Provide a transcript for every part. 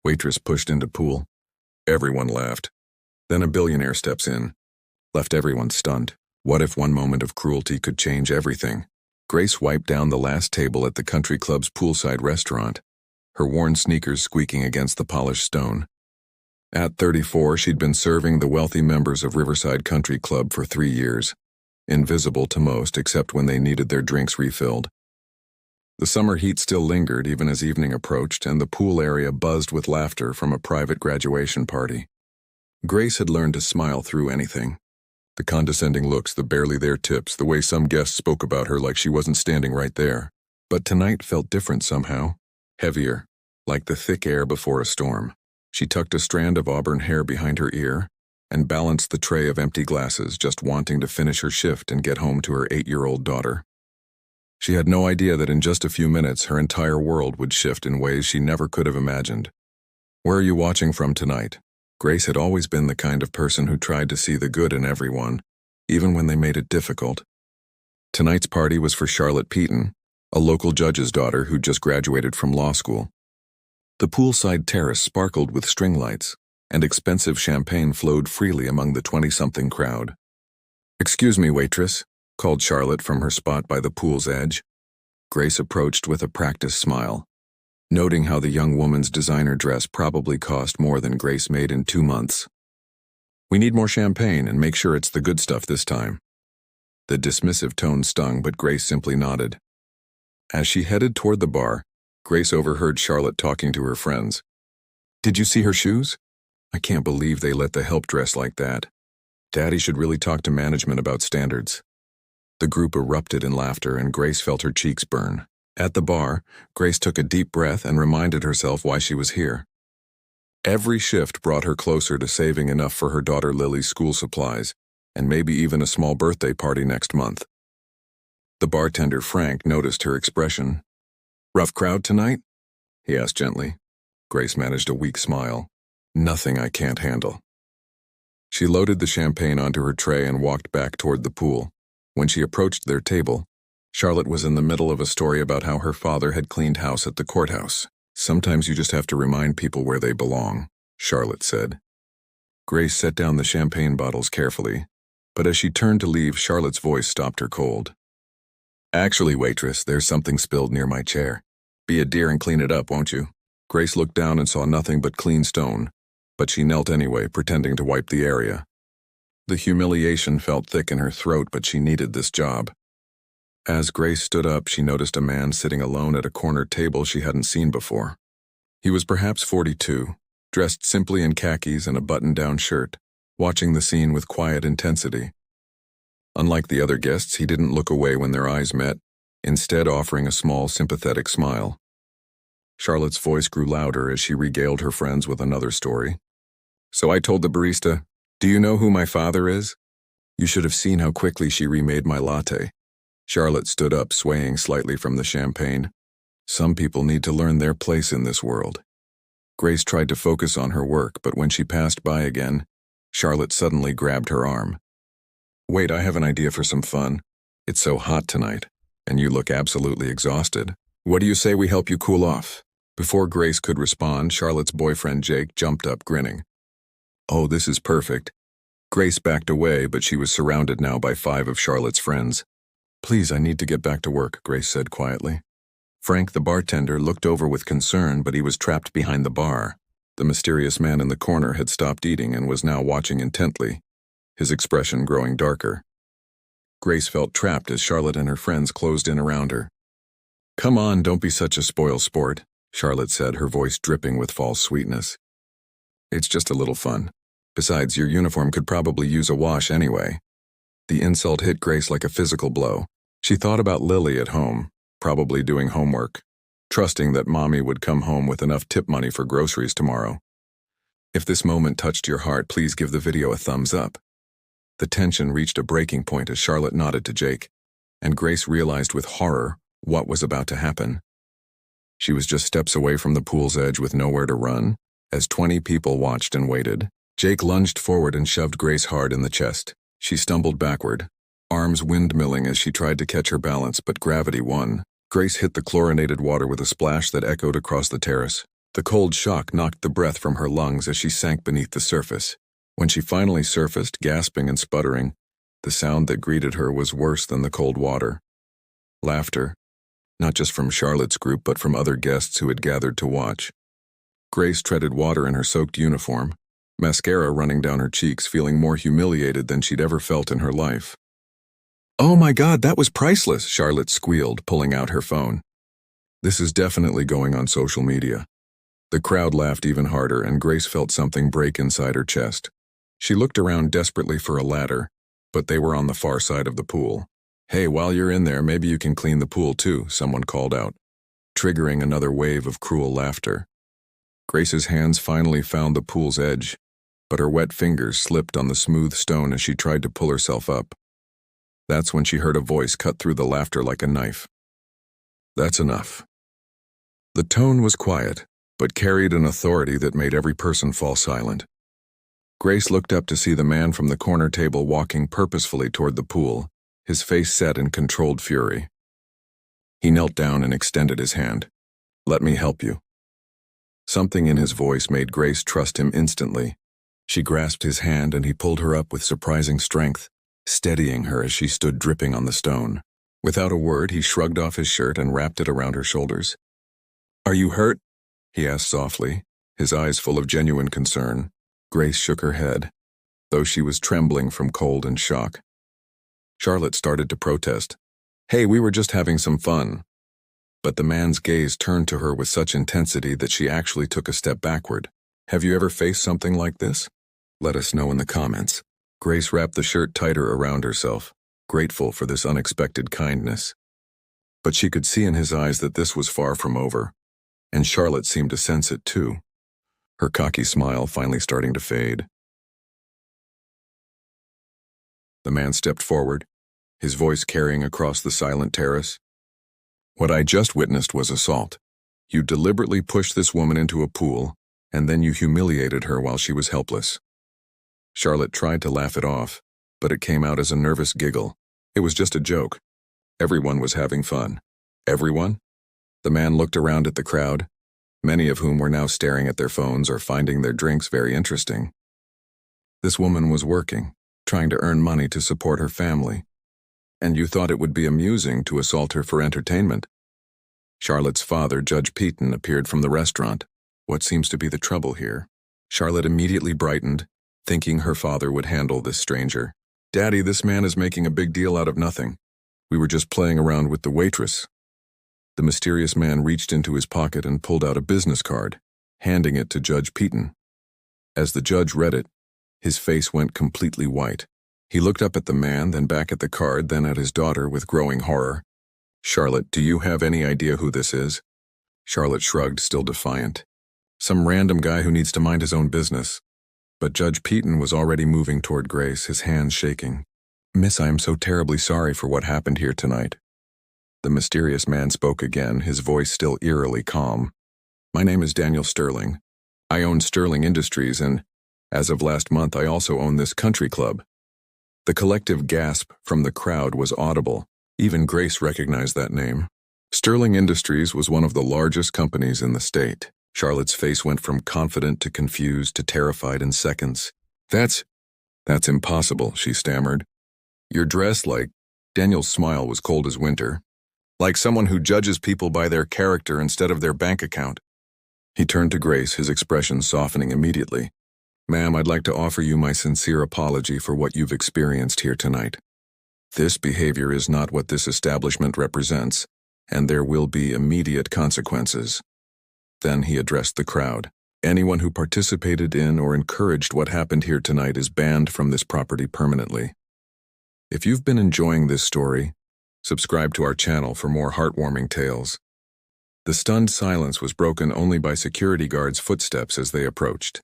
Waitress pushed into pool. Everyone laughed. Then a billionaire steps in. Left everyone stunned. What if one moment of cruelty could change everything? Grace wiped down the last table at the country club's poolside restaurant, her worn sneakers squeaking against the polished stone. At 34, she'd been serving the wealthy members of Riverside Country Club for 3 years, invisible to most except when they needed their drinks refilled. The summer heat still lingered even as evening approached, and the pool area buzzed with laughter from a private graduation party. Grace had learned to smile through anything. The condescending looks, the barely there tips, the way some guests spoke about her like she wasn't standing right there. But tonight felt different somehow, heavier, like the thick air before a storm. She tucked a strand of auburn hair behind her ear and balanced the tray of empty glasses, just wanting to finish her shift and get home to her 8-year-old daughter. She had no idea that in just a few minutes her entire world would shift in ways she never could have imagined. "Where are you watching from tonight?" Grace had always been the kind of person who tried to see the good in everyone, even when they made it difficult. Tonight's party was for Charlotte Peaton, a local judge's daughter who just graduated from law school. The poolside terrace sparkled with string lights, and expensive champagne flowed freely among the 20-something crowd. "Excuse me, waitress," called Charlotte from her spot by the pool's edge. Grace approached with a practiced smile, noting how the young woman's designer dress probably cost more than Grace made in 2 months. "We need more champagne, and make sure it's the good stuff this time." The dismissive tone stung, but Grace simply nodded. As she headed toward the bar, Grace overheard Charlotte talking to her friends. "Did you see her shoes? I can't believe they let the help dress like that. Daddy should really talk to management about standards." The group erupted in laughter, and Grace felt her cheeks burn. At the bar, Grace took a deep breath and reminded herself why she was here. Every shift brought her closer to saving enough for her daughter Lily's school supplies, and maybe even a small birthday party next month. The bartender, Frank, noticed her expression. "Rough crowd tonight?" he asked gently. Grace managed a weak smile. "Nothing I can't handle." She loaded the champagne onto her tray and walked back toward the pool. When she approached their table, Charlotte was in the middle of a story about how her father had cleaned house at the courthouse. "Sometimes you just have to remind people where they belong," Charlotte said. Grace set down the champagne bottles carefully, but as she turned to leave, Charlotte's voice stopped her cold. "Actually, waitress, there's something spilled near my chair. Be a dear and clean it up, won't you?" Grace looked down and saw nothing but clean stone, but she knelt anyway, pretending to wipe the area. The humiliation felt thick in her throat, but she needed this job. As Grace stood up, she noticed a man sitting alone at a corner table she hadn't seen before. He was perhaps 42, dressed simply in khakis and a button-down shirt, watching the scene with quiet intensity. Unlike the other guests, he didn't look away when their eyes met, instead offering a small, sympathetic smile. Charlotte's voice grew louder as she regaled her friends with another story. "So I told the barista, 'Do you know who my father is?' You should have seen how quickly she remade my latte." Charlotte stood up, swaying slightly from the champagne. Some people need to learn their place in this world. Grace tried to focus on her work, but when she passed by again, Charlotte suddenly grabbed her arm. "Wait, I have an idea for some fun. It's so hot tonight, and you look absolutely exhausted. What do you say we help you cool off?" Before Grace could respond, Charlotte's boyfriend Jake jumped up, grinning. "Oh, this is perfect." Grace backed away, but she was surrounded now by 5 of Charlotte's friends. "Please, I need to get back to work," Grace said quietly. Frank, the bartender, looked over with concern, but he was trapped behind the bar. The mysterious man in the corner had stopped eating and was now watching intently, his expression growing darker. Grace felt trapped as Charlotte and her friends closed in around her. "Come on, don't be such a spoil sport," Charlotte said, her voice dripping with false sweetness. "It's just a little fun. Besides, your uniform could probably use a wash anyway." The insult hit Grace like a physical blow. She thought about Lily at home, probably doing homework, trusting that Mommy would come home with enough tip money for groceries tomorrow. If this moment touched your heart, please give the video a thumbs up. The tension reached a breaking point as Charlotte nodded to Jake, and Grace realized with horror what was about to happen. She was just steps away from the pool's edge with nowhere to run. As 20 people watched and waited, Jake lunged forward and shoved Grace hard in the chest. She stumbled backward, arms windmilling as she tried to catch her balance, but gravity won. Grace hit the chlorinated water with a splash that echoed across the terrace. The cold shock knocked the breath from her lungs as she sank beneath the surface. When she finally surfaced, gasping and sputtering, the sound that greeted her was worse than the cold water. Laughter, not just from Charlotte's group but from other guests who had gathered to watch. Grace treaded water in her soaked uniform, mascara running down her cheeks, feeling more humiliated than she'd ever felt in her life. "Oh my God, that was priceless," Charlotte squealed, pulling out her phone. "This is definitely going on social media." The crowd laughed even harder, and Grace felt something break inside her chest. She looked around desperately for a ladder, but they were on the far side of the pool. "Hey, while you're in there, maybe you can clean the pool too," someone called out, triggering another wave of cruel laughter. Grace's hands finally found the pool's edge, but her wet fingers slipped on the smooth stone as she tried to pull herself up. That's when she heard a voice cut through the laughter like a knife. "That's enough." The tone was quiet, but carried an authority that made every person fall silent. Grace looked up to see the man from the corner table walking purposefully toward the pool, his face set in controlled fury. He knelt down and extended his hand. "Let me help you." Something in his voice made Grace trust him instantly. She grasped his hand and he pulled her up with surprising strength, steadying her as she stood dripping on the stone. Without a word, he shrugged off his shirt and wrapped it around her shoulders. "Are you hurt?" he asked softly, his eyes full of genuine concern. Grace shook her head, though she was trembling from cold and shock. Charlotte started to protest. "Hey, we were just having some fun." But the man's gaze turned to her with such intensity that she actually took a step backward. "Have you ever faced something like this? Let us know in the comments." Grace wrapped the shirt tighter around herself, grateful for this unexpected kindness. But she could see in his eyes that this was far from over, and Charlotte seemed to sense it too, her cocky smile finally starting to fade. The man stepped forward, his voice carrying across the silent terrace. "What I just witnessed was assault. You deliberately pushed this woman into a pool, and then you humiliated her while she was helpless." Charlotte tried to laugh it off, but it came out as a nervous giggle. It was just a joke. Everyone was having fun. Everyone? The man looked around at the crowd, many of whom were now staring at their phones or finding their drinks very interesting. This woman was working, trying to earn money to support her family. And you thought it would be amusing to assault her for entertainment. Charlotte's father, Judge Peaton, appeared from the restaurant. What seems to be the trouble here? Charlotte immediately brightened, thinking her father would handle this stranger. "Daddy, this man is making a big deal out of nothing. We were just playing around with the waitress." The mysterious man reached into his pocket and pulled out a business card, handing it to Judge Peaton. As the judge read it, his face went completely white. He looked up at the man, then back at the card, then at his daughter with growing horror. "Charlotte, do you have any idea who this is?" Charlotte shrugged, still defiant. "Some random guy who needs to mind his own business." But Judge Peaton was already moving toward Grace, his hands shaking. "Miss, I am so terribly sorry for what happened here tonight." The mysterious man spoke again, his voice still eerily calm. "My name is Daniel Sterling. I own Sterling Industries, and as of last month I also own this country club." The collective gasp from the crowd was audible. Even Grace recognized that name. Sterling Industries was one of the largest companies in the state. Charlotte's face went from confident to confused to terrified in seconds. That's impossible," she stammered. "You're dressed like—" Daniel's smile was cold as winter. "Like someone who judges people by their character instead of their bank account." He turned to Grace, his expression softening immediately. "Ma'am, I'd like to offer you my sincere apology for what you've experienced here tonight. This behavior is not what this establishment represents, and there will be immediate consequences." Then he addressed the crowd. "Anyone who participated in or encouraged what happened here tonight is banned from this property permanently. If you've been enjoying this story, subscribe to our channel for more heartwarming tales." The stunned silence was broken only by security guards' footsteps as they approached.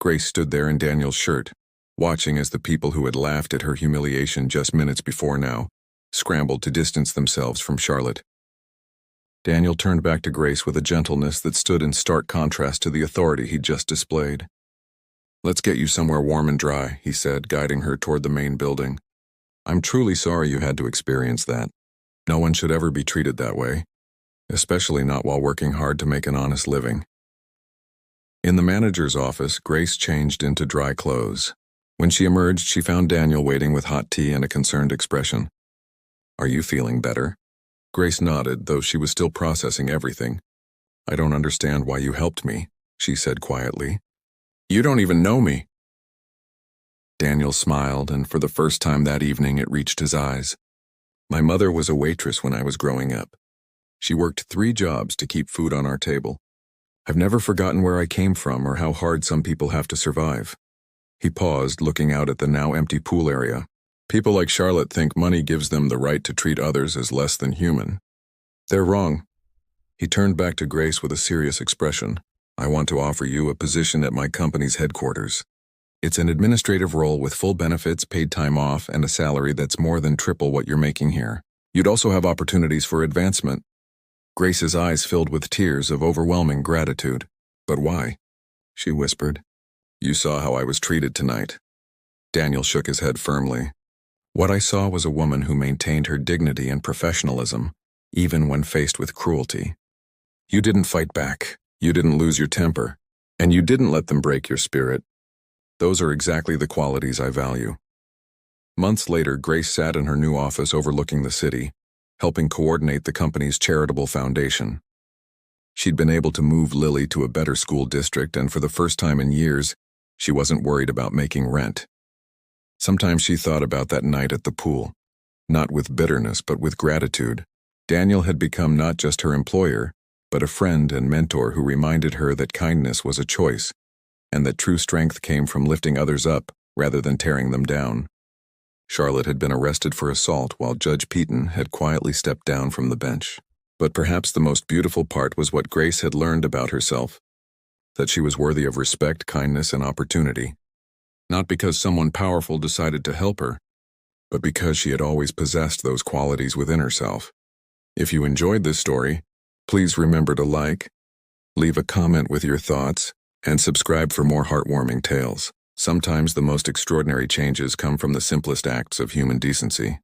Grace stood there in Daniel's shirt, watching as the people who had laughed at her humiliation just minutes before now scrambled to distance themselves from Charlotte. Daniel turned back to Grace with a gentleness that stood in stark contrast to the authority he'd just displayed. "Let's get you somewhere warm and dry," he said, guiding her toward the main building. "I'm truly sorry you had to experience that. No one should ever be treated that way, especially not while working hard to make an honest living." In the manager's office, Grace changed into dry clothes. When she emerged, she found Daniel waiting with hot tea and a concerned expression. "Are you feeling better?" Grace nodded, though she was still processing everything. "I don't understand why you helped me," she said quietly. "You don't even know me." Daniel smiled, and for the first time that evening it reached his eyes. "My mother was a waitress when I was growing up. She worked 3 jobs to keep food on our table. I've never forgotten where I came from or how hard some people have to survive." He paused, looking out at the now empty pool area. "People like Charlotte think money gives them the right to treat others as less than human. They're wrong." He turned back to Grace with a serious expression. "I want to offer you a position at my company's headquarters. It's an administrative role with full benefits, paid time off, and a salary that's more than triple what you're making here. You'd also have opportunities for advancement." Grace's eyes filled with tears of overwhelming gratitude. "But why?" she whispered. "You saw how I was treated tonight." Daniel shook his head firmly. "What I saw was a woman who maintained her dignity and professionalism, even when faced with cruelty. You didn't fight back, you didn't lose your temper, and you didn't let them break your spirit. Those are exactly the qualities I value." Months later, Grace sat in her new office overlooking the city, helping coordinate the company's charitable foundation. She'd been able to move Lily to a better school district, and for the first time in years, she wasn't worried about making rent. Sometimes she thought about that night at the pool, not with bitterness but with gratitude. Daniel had become not just her employer, but a friend and mentor who reminded her that kindness was a choice, and that true strength came from lifting others up rather than tearing them down. Charlotte had been arrested for assault while Judge Peaton had quietly stepped down from the bench. But perhaps the most beautiful part was what Grace had learned about herself, that she was worthy of respect, kindness, and opportunity. Not because someone powerful decided to help her, but because she had always possessed those qualities within herself. If you enjoyed this story, please remember to like, leave a comment with your thoughts, and subscribe for more heartwarming tales. Sometimes the most extraordinary changes come from the simplest acts of human decency.